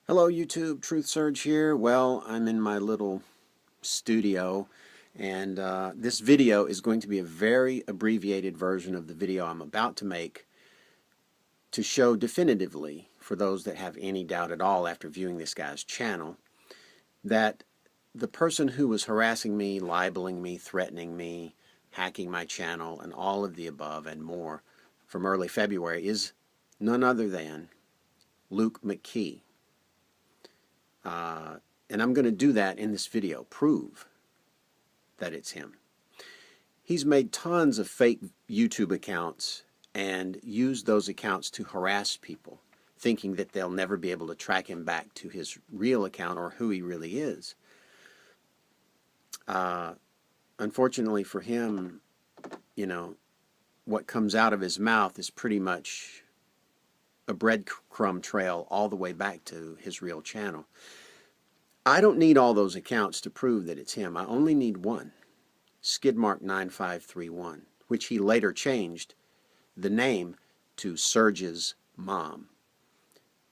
Hello YouTube, TruthSurge here. Well, I'm in my little studio and this video is going to be a very abbreviated version of the video I'm about to make to show definitively, for those that have any doubt at all after viewing this guy's channel, that the person who was harassing me, libeling me, threatening me, hacking my channel, and all of the above and more from early February is none other than Luke McKee. And I'm going to do that in this video, prove that it's him. He's made tons of fake YouTube accounts and used those accounts to harass people, thinking that they'll never be able to track him back to his real account or who he really is. Unfortunately for him, you know, what comes out of his mouth is pretty much a breadcrumb trail all the way back to his real channel. I don't need all those accounts to prove that it's him. I only need one, Skidmark9531, which he later changed the name to Surge's mom.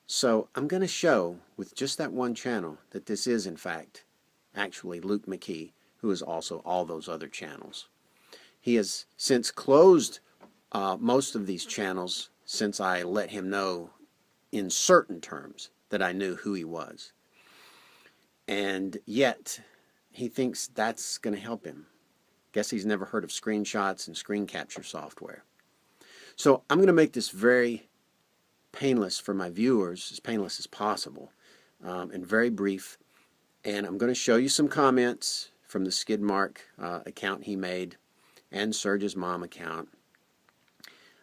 So I'm going to show with just that one channel that this is in fact actually Luke McKee, who is also all those other channels. He has since closed most of these channels since I let him know in certain terms that I knew who he was. And yet, he thinks that's going to help him. Guess he's never heard of screenshots and screen capture software. So I'm going to make this very painless for my viewers, as painless as possible, and very brief. And I'm going to show you some comments from the Skidmark account he made and Surge's mom account.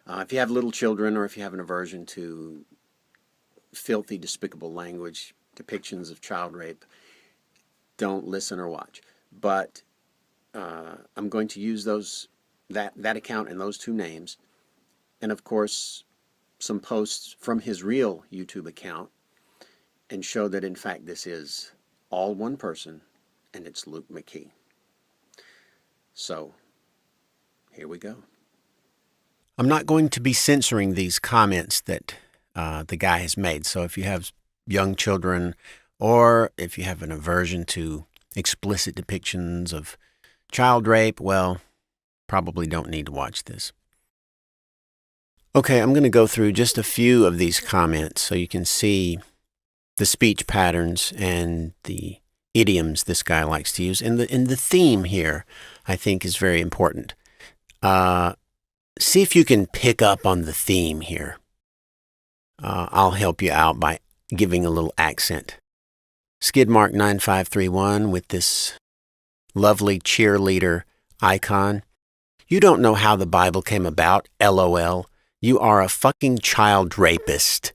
If you have little children or if you have an aversion to filthy, despicable language, depictions of child rape, don't listen or watch. But I'm going to use that account and those two names, and of course some posts from his real YouTube account, and show that in fact this is all one person, and it's Luke McKee. So here we go. I'm not going to be censoring these comments that the guy has made. So if you have young children, or if you have an aversion to explicit depictions of child rape, well, probably don't need to watch this. Okay, I'm going to go through just a few of these comments so you can see the speech patterns and the idioms this guy likes to use. And the theme here, I think, is very important. See if you can pick up on the theme here. I'll help you out by giving a little accent. Skidmark9531 with this lovely cheerleader icon. You don't know how the Bible came about, LOL. You are a fucking child rapist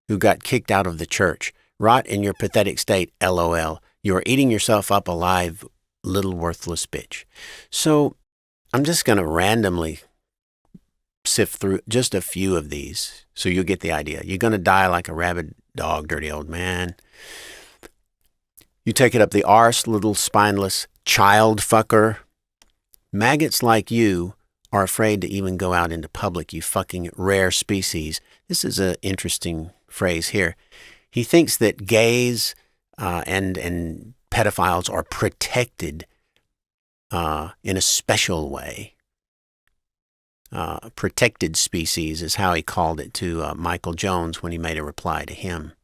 who got kicked out of the church. Rot in your pathetic state, LOL. You are eating yourself up alive, little worthless bitch. So I'm just going to randomly sift through just a few of these so you'll get the idea. You're going to die like a rabid dog, dirty old man. You take it up the arse, little spineless child fucker. Maggots like you are afraid to even go out into public, you fucking rare species. This is an interesting phrase here. He thinks that gays and pedophiles are protected in a special way. Protected species is how he called it to Michael Jones when he made a reply to him.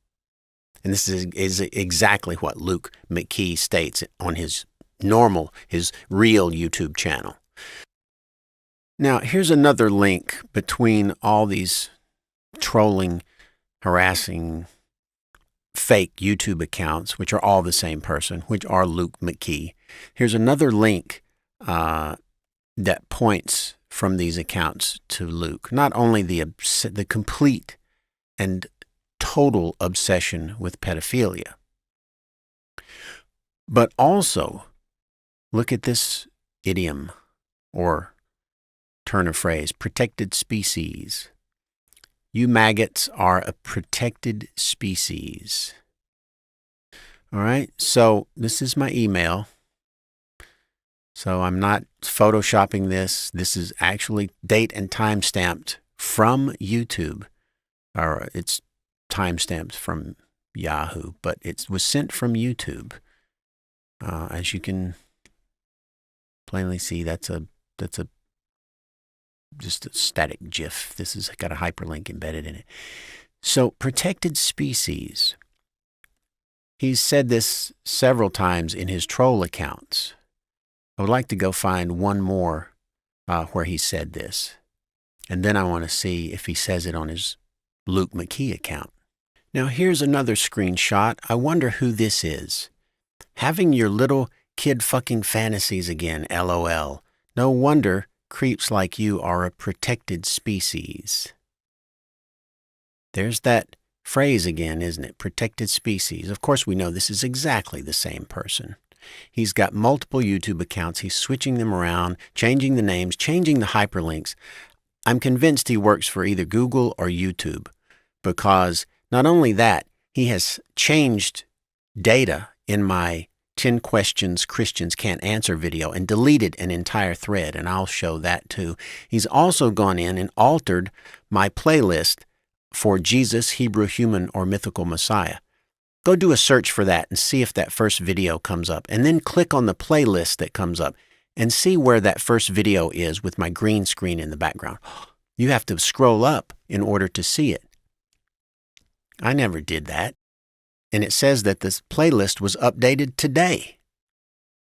And this is exactly what Luke McKee states on his real YouTube channel. Now, here's another link between all these trolling, harassing, fake YouTube accounts, which are all the same person, which are Luke McKee. Here's another link that points from these accounts to Luke. Not only the complete and total obsession with pedophilia, but also look at this idiom or turn of phrase, protected species. You maggots are a protected species. All right, so this is my email. So I'm not photoshopping this. This is actually date and time stamped from YouTube, or it's timestamps from Yahoo, but it was sent from YouTube. As you can plainly see, that's just a static GIF. This has got a hyperlink embedded in it. So, protected species. He's said this several times in his troll accounts. I would like to go find one more where he said this. And then I want to see if he says it on his Luke McKee account. Now, here's another screenshot. I wonder who this is. Having your little kid fucking fantasies again, LOL. No wonder creeps like you are a protected species. There's that phrase again, isn't it? Protected species. Of course, we know this is exactly the same person. He's got multiple YouTube accounts. He's switching them around, changing the names, changing the hyperlinks. I'm convinced he works for either Google or YouTube, because not only that, he has changed data in my 10 questions Christians can't answer video and deleted an entire thread, and I'll show that too. He's also gone in and altered my playlist for Jesus, Hebrew, Human, or Mythical Messiah. Go do a search for that and see if that first video comes up, and then click on the playlist that comes up and see where that first video is with my green screen in the background. You have to scroll up in order to see it. I never did that. And it says that this playlist was updated today.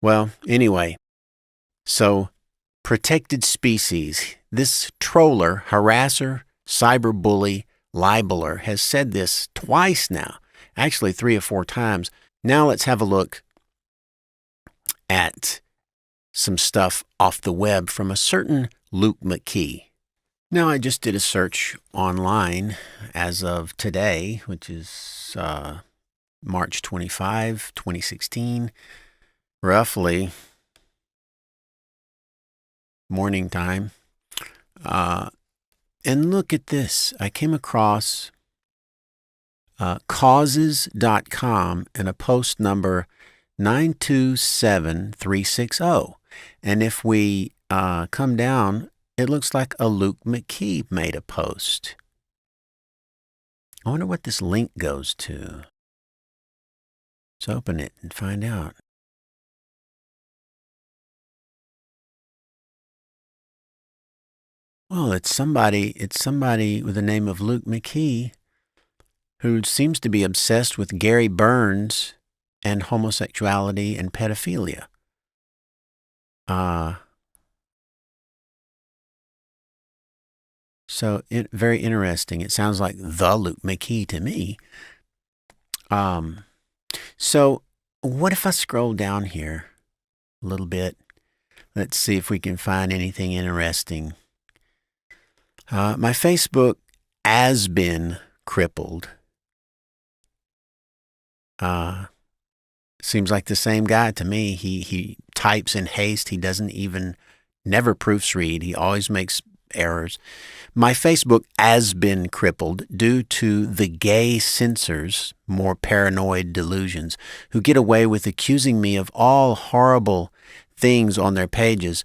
Well, anyway, so protected species. This troller, harasser, cyberbully, libeler has said this twice now, actually 3 or 4 times. Now let's have a look at some stuff off the web from a certain Luke McKee. Now, I just did a search online as of today, which is March 25, 2016, roughly morning time. And look at this. I came across causes.com and a post number 927360. And if we come down, it looks like a Luke McKee made a post. I wonder what this link goes to. Let's open it and find out. Well, it's somebody with the name of Luke McKee who seems to be obsessed with Gary Burns and homosexuality and pedophilia. So very interesting. It sounds like the Luke McKee to me. So what if I scroll down here a little bit? Let's see if we can find anything interesting. My Facebook has been crippled. Seems like the same guy to me. He types in haste. He never proofread. He always makes errors. My Facebook has been crippled due to the gay censors, more paranoid delusions, who get away with accusing me of all horrible things on their pages,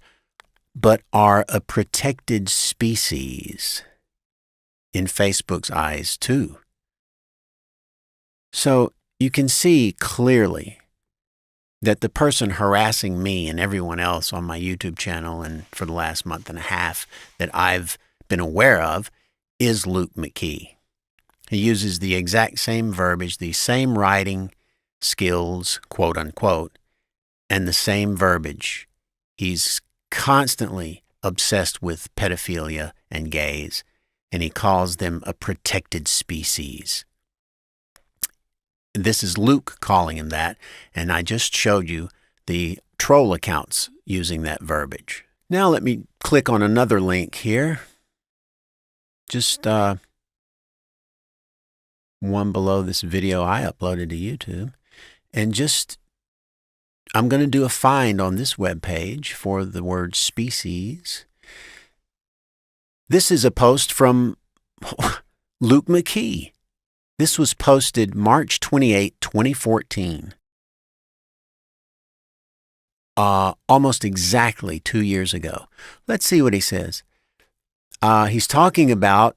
but are a protected species in Facebook's eyes too. So you can see clearly that the person harassing me and everyone else on my YouTube channel and for the last month and a half that I've been aware of is Luke McKee. He uses the exact same verbiage, the same writing skills, quote unquote, and the same verbiage. He's constantly obsessed with pedophilia and gays, and he calls them a protected species. This is Luke calling him that, and I just showed you the troll accounts using that verbiage. Now let me click on another link here. Just one below this video I uploaded to YouTube. And I'm going to do a find on this web page for the word species. This is a post from Luke McKee. This was posted March 28, 2014. Almost exactly 2 years ago. Let's see what he says. He's talking about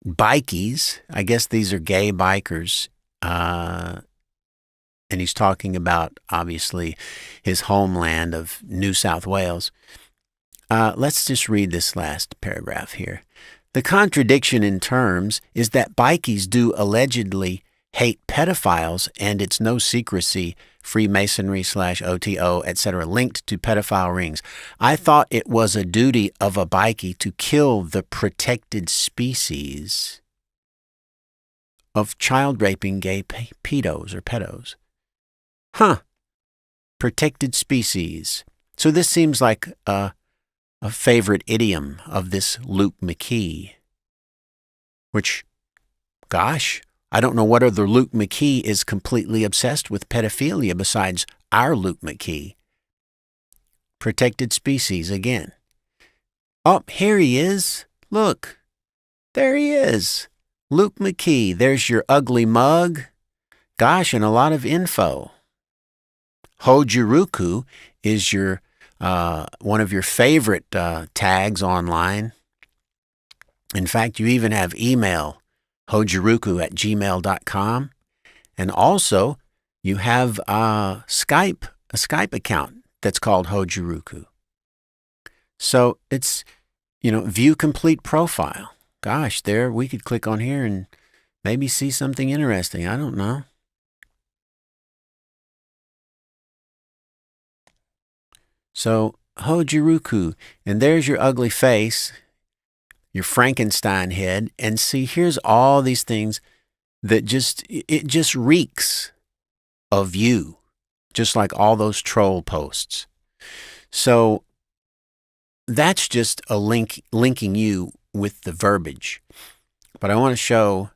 bikies. I guess these are gay bikers and he's talking about, obviously, his homeland of New South Wales. Let's just read this last paragraph here. The contradiction in terms is that bikies do allegedly hate pedophiles, and it's no secrecy, Freemasonry/OTO, etc., linked to pedophile rings. I thought it was a duty of a bikie to kill the protected species of child-raping gay pedos or pedos. Protected species. So this seems like a favorite idiom of this Luke McKee, which, gosh, I don't know what other Luke McKee is completely obsessed with pedophilia besides our Luke McKee. Protected species again. Oh, here he is. Look, there he is. Luke McKee, there's your ugly mug. Gosh, and a lot of info. Hojuruku is your one of your favorite tags online. In fact, you even have email, hojuruku@gmail.com. And also, you have a Skype account that's called Hojuruku. So it's, view complete profile. Gosh, there, we could click on here and maybe see something interesting. I don't know. So, Hojuruku, and there's your ugly face, your Frankenstein head, and see, here's all these things that it just reeks of you, just like all those troll posts. So, that's just a linking you with the verbiage. But I want to show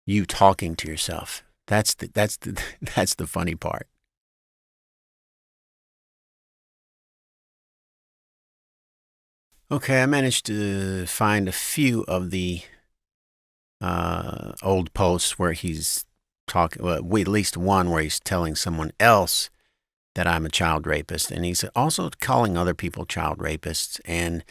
you talking to yourself. That's the funny part. Okay, I managed to find a few of the old posts where he's talking, at least one where he's telling someone else that I'm a child rapist, and he's also calling other people child rapists. And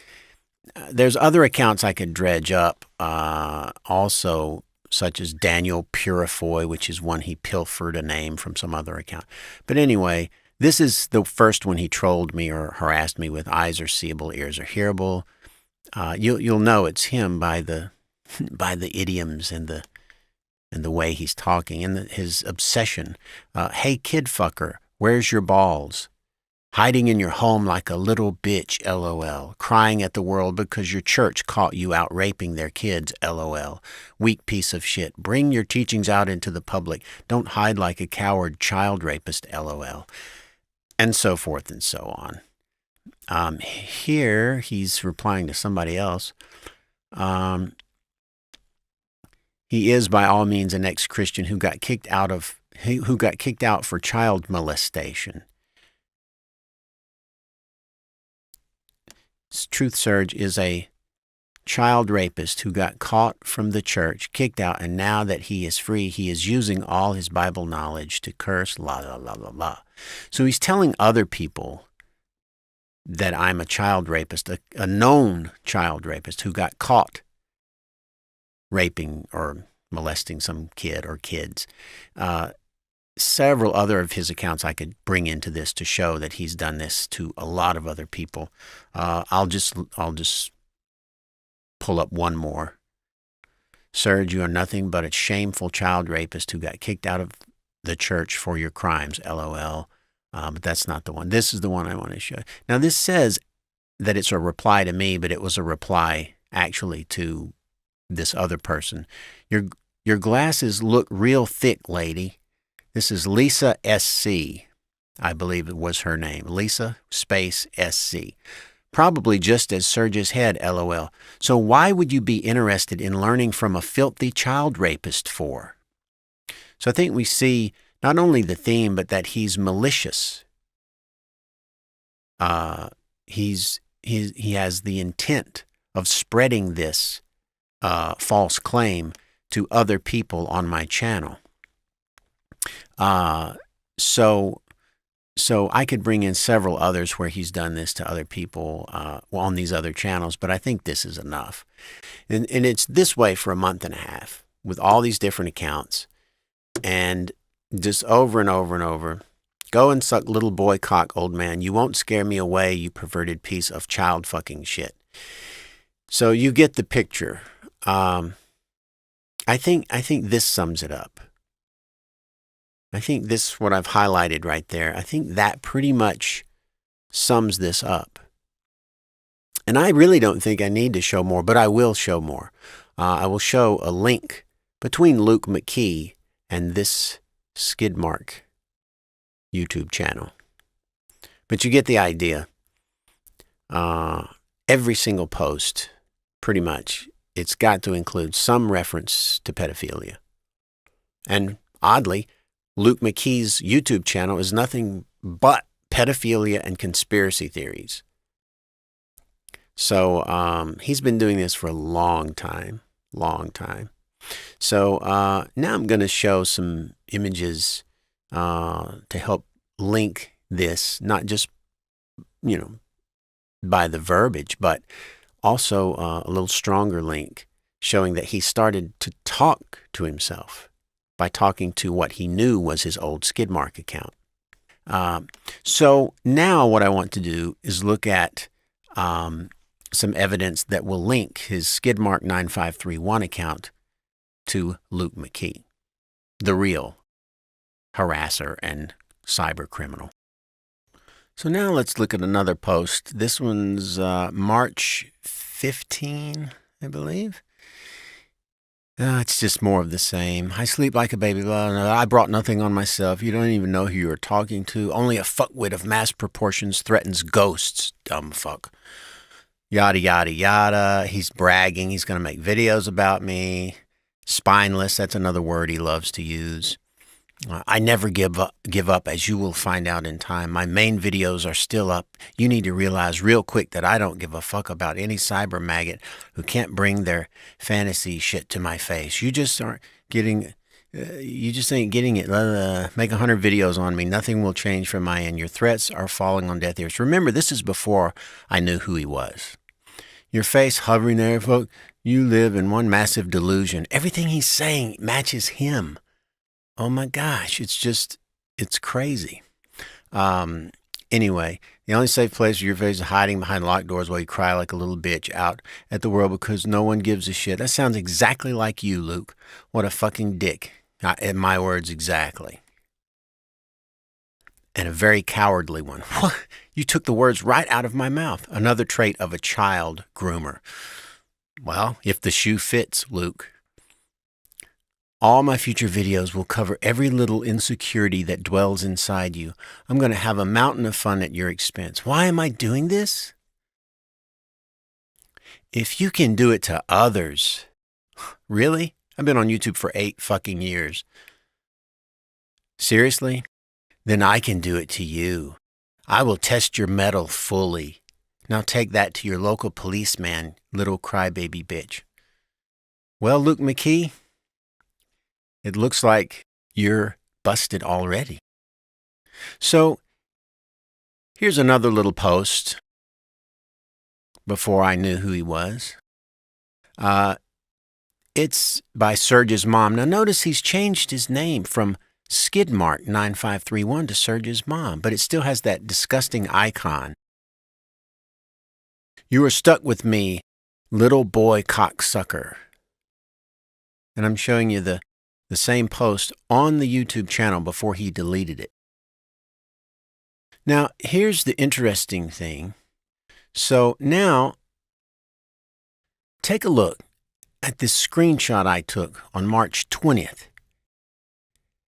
there's other accounts I could dredge up, also, such as Daniel Purifoy, which is one he pilfered a name from some other account. But anyway, this is the first one he trolled me or harassed me with. Eyes are seeable, ears are hearable. You'll know it's him by the idioms and the way he's talking and his obsession. Hey, kid fucker, where's your balls? Hiding in your home like a little bitch, LOL. Crying at the world because your church caught you out raping their kids, LOL. Weak piece of shit. Bring your teachings out into the public. Don't hide like a coward child rapist, LOL. And so forth and so on. Here, he's replying to somebody else. He is, by all means, an ex-Christian who got kicked out for child molestation. TruthSurge is a child rapist who got caught from the church, kicked out, and now that he is free, he is using all his Bible knowledge to curse, la, la, la, la, la. So he's telling other people that I'm a child rapist, a known child rapist who got caught raping or molesting some kid or kids. Several other of his accounts I could bring into this to show that he's done this to a lot of other people. I'll just pull up one more. Surge, you are nothing but a shameful child rapist who got kicked out of the church for your crimes, LOL. But that's not the one. This is the one I want to show. Now, this says that it's a reply to me, but it was a reply actually to this other person. Your glasses look real thick, lady. This is Lisa SC, I believe it was her name. Lisa space SC. Probably just as Surge's head, LOL. So why would you be interested in learning from a filthy child rapist for? So I think we see not only the theme, but that he's malicious. He has the intent of spreading this false claim to other people on my channel. So I could bring in several others where he's done this to other people on these other channels, but I think this is enough. And it's this way for a month and a half with all these different accounts. and just over and over and over. Go and suck little boy cock, old man. You won't scare me away, you perverted piece of child fucking shit. So you get the picture. I think this sums it up. I think this, what I've highlighted right there, I think that pretty much sums this up. And I really don't think I need to show more, but I will show more. I will show a link between Luke McKee and this skid mark YouTube channel. But you get the idea. Every single post, pretty much, it's got to include some reference to pedophilia. And oddly, Luke McKee's YouTube channel is nothing but pedophilia and conspiracy theories. So he's been doing this for a long time. So now I'm going to show some images to help link this, not just, by the verbiage, but also a little stronger link showing that he started to talk to himself by talking to what he knew was his old Skidmark account. So now what I want to do is look at some evidence that will link his Skidmark 9531 account to Luke McKee, the real harasser and cyber criminal. So now let's look at another post. This one's March 15, I believe. It's just more of the same. I sleep like a baby. I brought nothing on myself. You don't even know who you're talking to. Only a fuckwit of mass proportions threatens ghosts. Dumb fuck. Yada, yada, yada. He's bragging. He's going to make videos about me. Spineless. That's another word he loves to use. I never give up, as you will find out in time. My main videos are still up. You need to realize real quick that I don't give a fuck about any cyber maggot who can't bring their fantasy shit to my face. You just aren't getting, you just ain't getting it. Make 100 videos on me. Nothing will change from my end. Your threats are falling on deaf ears. Remember, this is before I knew who he was. Your face hovering there, folks. You live in one massive delusion. Everything he's saying matches him. Oh my gosh, it's crazy. Anyway, the only safe place for your face is hiding behind locked doors while you cry like a little bitch out at the world because no one gives a shit. That sounds exactly like you, Luke. What a fucking dick. In my words, exactly. And a very cowardly one. You took the words right out of my mouth. Another trait of a child groomer. Well, if the shoe fits, Luke. All my future videos will cover every little insecurity that dwells inside you. I'm going to have a mountain of fun at your expense. Why am I doing this? If you can do it to others, really? I've been on YouTube for 8 fucking years. Seriously? Then I can do it to you. I will test your mettle fully. Now take that to your local policeman, little crybaby bitch. Well, Luke McKee, it looks like you're busted already. So here's another little post before I knew who he was. It's by Surge's mom. Now notice he's changed his name from Skidmark 9531 to Surge's mom, but it still has that disgusting icon. You are stuck with me, little boy cocksucker. And I'm showing you the same post on the YouTube channel before he deleted it. Now, here's the interesting thing. So now, take a look at this screenshot I took on March 20th.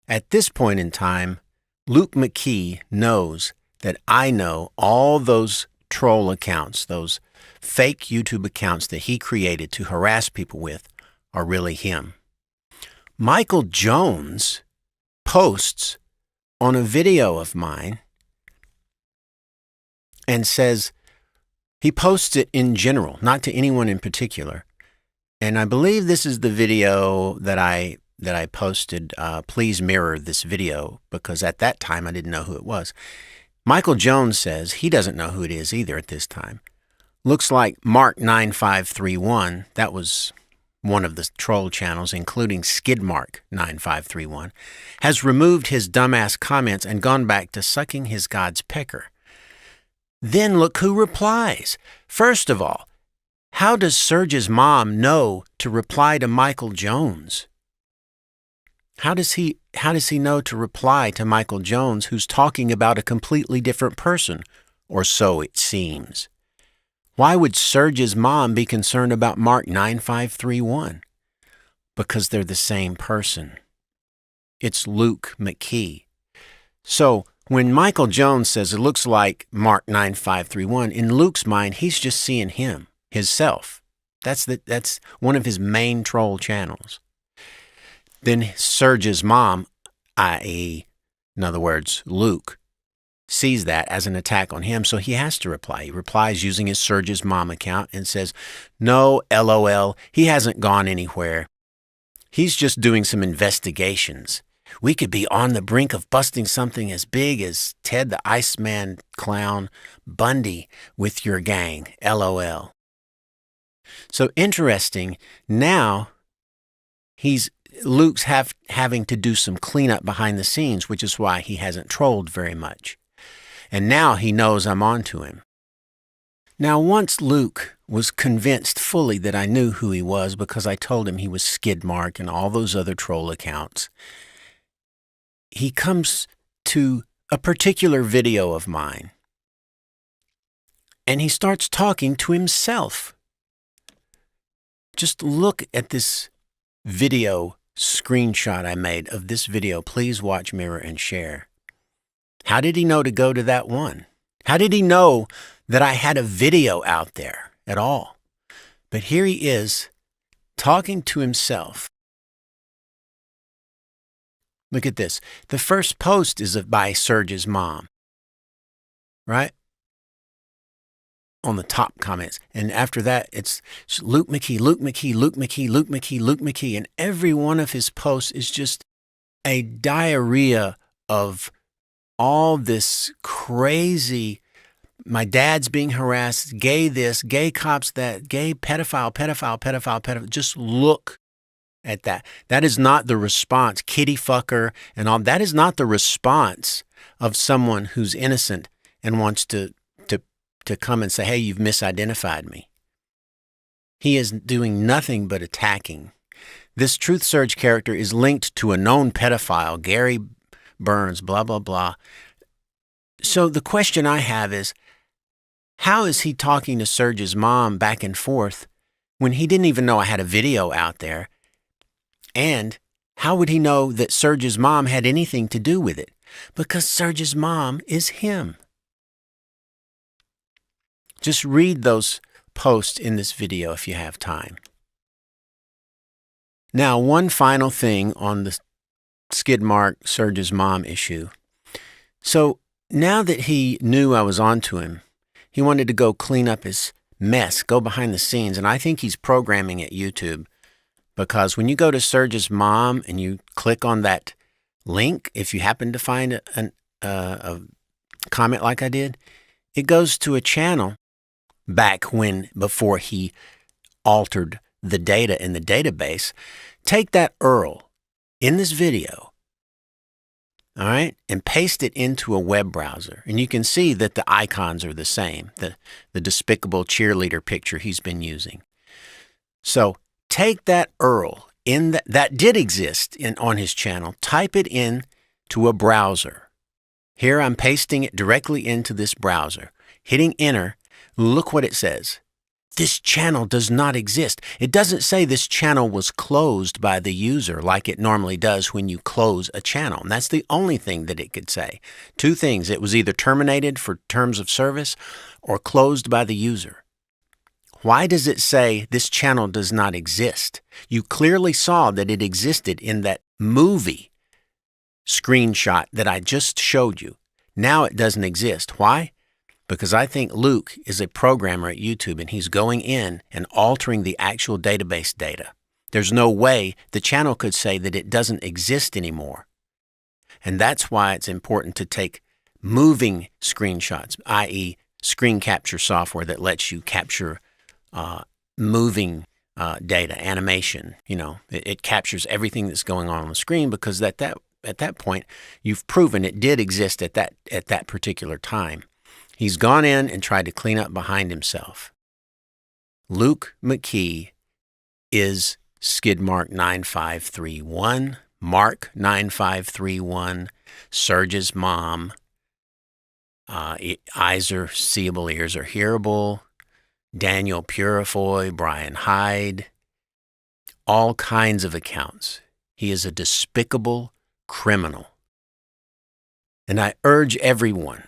At this point in time, Luke McKee knows that I know all those troll accounts, those fake YouTube accounts that he created to harass people with, are really him. Michael Jones posts on a video of mine and says, he posts it in general, not to anyone in particular. And I believe this is the video that I posted. Please mirror this video, because at that time I didn't know who it was. Michael Jones says he doesn't know who it is either at this time. Looks like Mark 9531, that was one of the troll channels, including Skidmark9531, has removed his dumbass comments and gone back to sucking his God's pecker. Then look who replies. First of all, how does Surge's mom know to reply to Michael Jones? How does he know to reply to Michael Jones, who's talking about a completely different person? Or so it seems. Why would Surge's mom be concerned about Mark 9531? Because they're the same person. It's Luke McKee. So when Michael Jones says it looks like Mark 9531, in Luke's mind, he's just seeing him, himself. That's one of his main troll channels. Then Surge's mom, i.e., in other words, Luke, sees that as an attack on him, so he has to reply. He replies using his Surge's mom account and says, "No, LOL, he hasn't gone anywhere. He's just doing some investigations. We could be on the brink of busting something as big as Ted the Iceman Clown Bundy with your gang, LOL." So interesting, now Luke's having to do some cleanup behind the scenes, which is why he hasn't trolled very much. And now he knows I'm onto him. Now, once Luke was convinced fully that I knew who he was because I told him he was Skidmark and all those other troll accounts, he comes to a particular video of mine. And he starts talking to himself. Just look at this video screenshot I made of this video. Please watch, mirror, and share. How did he know to go to that one? How did he know that I had a video out there at all? But here he is talking to himself. Look at this. The first post is by Surge's mom, right? On the top comments. And after that, it's Luke McKee, Luke McKee, Luke McKee, Luke McKee, Luke McKee. And every one of his posts is just a diarrhea of all this crazy, my dad's being harassed, gay this, gay cops that, gay pedophile. Just look at that. That is not the response, kitty fucker and all. That is not the response of someone who's innocent and wants to come and say, hey, you've misidentified me. He is doing nothing but attacking. This TruthSurge character is linked to a known pedophile, Gary Burns, blah, blah, blah. So the question I have is, how is he talking to Surge's mom back and forth when he didn't even know I had a video out there? And how would he know that Surge's mom had anything to do with it? Because Surge's mom is him. Just read those posts in this video if you have time. Now, one final thing on the Skidmark Surge's mom issue. So now that he knew I was onto him, he wanted to go clean up his mess, go behind the scenes. And I think he's programming at YouTube, because when you go to Surge's mom and you click on that link, if you happen to find a comment like I did, it goes to a channel before he altered the data in the database. Take that URL in this video, all right, and paste it into a web browser. And you can see that the icons are the same, the despicable cheerleader picture he's been using. So take that URL that did exist on his channel, type it in to a browser. Here I'm pasting it directly into this browser, hitting enter. Look what it says. This channel does not exist. It doesn't say this channel was closed by the user like it normally does when you close a channel. And that's the only thing that it could say. Two things. It was either terminated for terms of service or closed by the user. Why does it say this channel does not exist? You clearly saw that it existed in that movie screenshot that I just showed you. Now it doesn't exist. Why? Because I think Luke is a programmer at YouTube and he's going in and altering the actual database data. There's no way the channel could say that it doesn't exist anymore. And that's why it's important to take moving screenshots, i.e. screen capture software that lets you capture moving data, animation. It captures everything that's going on the screen because at that point, you've proven it did exist at that particular time. He's gone in and tried to clean up behind himself. Luke McKee is skid mark 9531, Mark 9531, Surge's mom. Eyes are seeable, ears are hearable. Daniel Purifoy, Brian Hyde, all kinds of accounts. He is a despicable criminal. And I urge everyone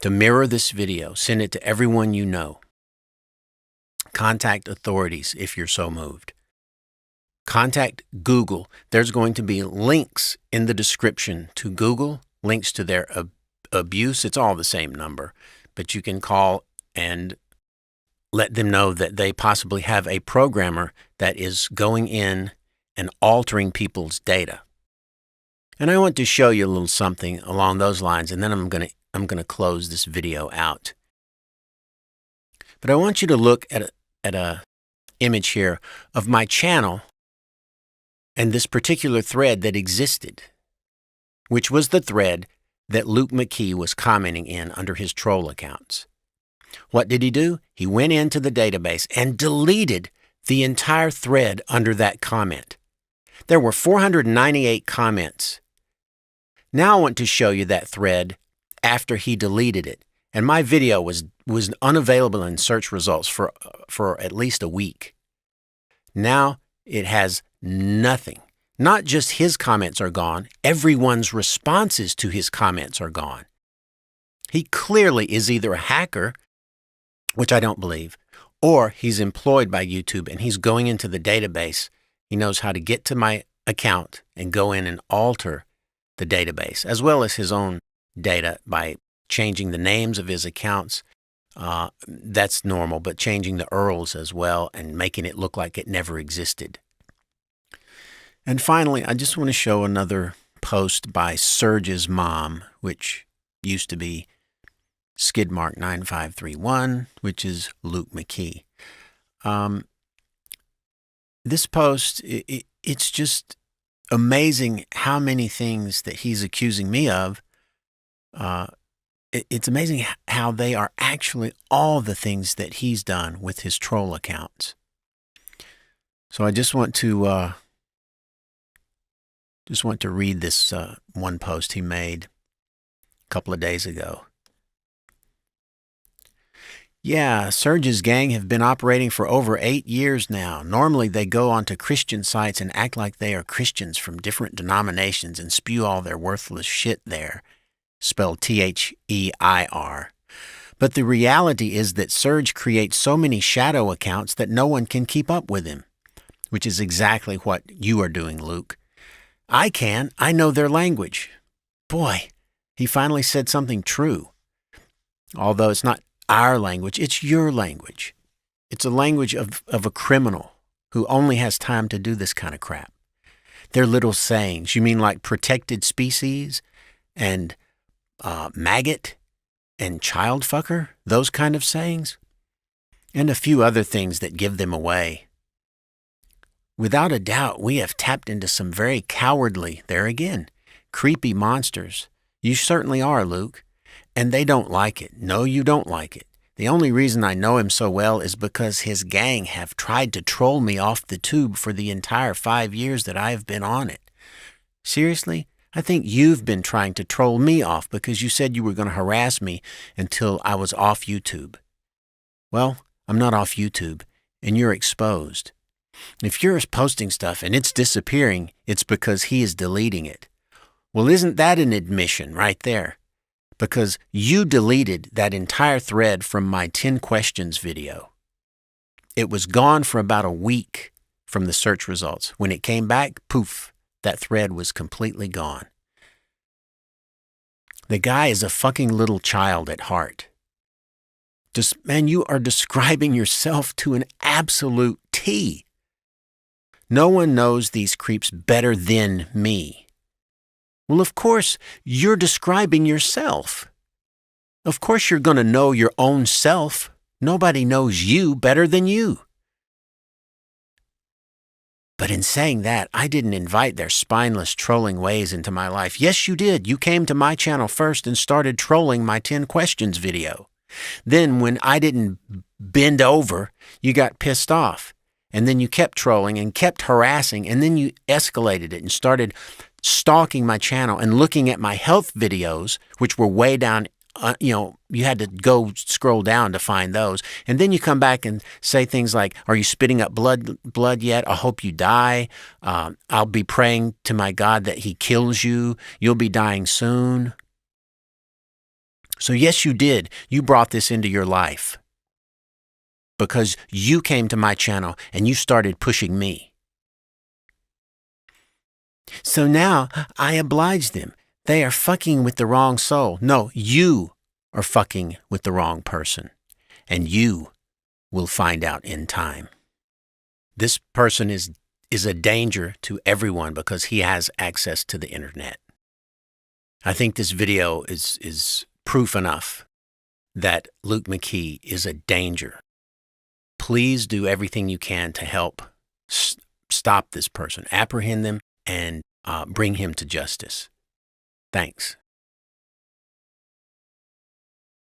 to mirror this video, send it to everyone you know. Contact authorities if you're so moved. Contact Google. There's going to be links in the description to Google, links to their abuse. It's all the same number, but you can call and let them know that they possibly have a programmer that is going in and altering people's data. And I want to show you a little something along those lines, and then I'm going to close this video out. But I want you to look at a image here of my channel and this particular thread that existed, which was the thread that Luke McKee was commenting in under his troll accounts. What did he do? He went into the database and deleted the entire thread under that comment. There were 498 comments. Now I want to show you that thread after he deleted it. And my video was unavailable in search results for at least a week. Now it has nothing. Not just his comments are gone, everyone's responses to his comments are gone. He clearly is either a hacker, which I don't believe, or he's employed by YouTube and he's going into the database. He knows how to get to my account and go in and alter the database, as well as his own data by changing the names of his accounts. That's normal, but changing the URLs as well and making it look like it never existed. And finally, I just want to show another post by Surge's mom, which used to be skidmark 9531, which is Luke McKee. This post, it's just amazing how many things that he's accusing me of. It's amazing how they are actually all the things that he's done with his troll accounts. So I just want to read this one post he made a couple of days ago. Yeah, Surge's gang have been operating for over 8 years now. Normally they go onto Christian sites and act like they are Christians from different denominations and spew all their worthless shit there, spelled T-H-E-I-R. But the reality is that Surge creates so many shadow accounts that no one can keep up with him, which is exactly what you are doing, Luke. I can. I know their language. Boy, he finally said something true. Although it's not our language, it's your language. It's a language of a criminal who only has time to do this kind of crap. They're little sayings. You mean like protected species and maggot and child fucker? Those kind of sayings? And a few other things that give them away. Without a doubt, we have tapped into some very cowardly, there again, creepy monsters. You certainly are, Luke. And they don't like it. No, you don't like it. The only reason I know him so well is because his gang have tried to troll me off the tube for the entire 5 years that I have been on it. Seriously? I think you've been trying to troll me off because you said you were going to harass me until I was off YouTube. Well, I'm not off YouTube, and you're exposed. If you're posting stuff and it's disappearing, it's because he is deleting it. Well, isn't that an admission right there? Because you deleted that entire thread from my 10 questions video. It was gone for about a week from the search results. When it came back, poof, that thread was completely gone. The guy is a fucking little child at heart. Man, you are describing yourself to an absolute T. No one knows these creeps better than me. Well, of course, you're describing yourself. Of course, you're going to know your own self. Nobody knows you better than you. But in saying that, I didn't invite their spineless trolling ways into my life. Yes, you did. You came to my channel first and started trolling my 10 questions video. Then when I didn't bend over, you got pissed off. And then you kept trolling and kept harassing. And then you escalated it and started stalking my channel and looking at my health videos, which were way down. You had to go scroll down to find those. And then you come back and say things like, are you spitting up blood yet? I hope you die. I'll be praying to my God that he kills you. You'll be dying soon. So yes, you did. You brought this into your life because you came to my channel and you started pushing me. So now I oblige them. They are fucking with the wrong soul. No, you are fucking with the wrong person. And you will find out in time. This person is a danger to everyone because he has access to the internet. I think this video is proof enough that Luke McKee is a danger. Please do everything you can to help stop this person, apprehend them, and bring him to justice. Thanks.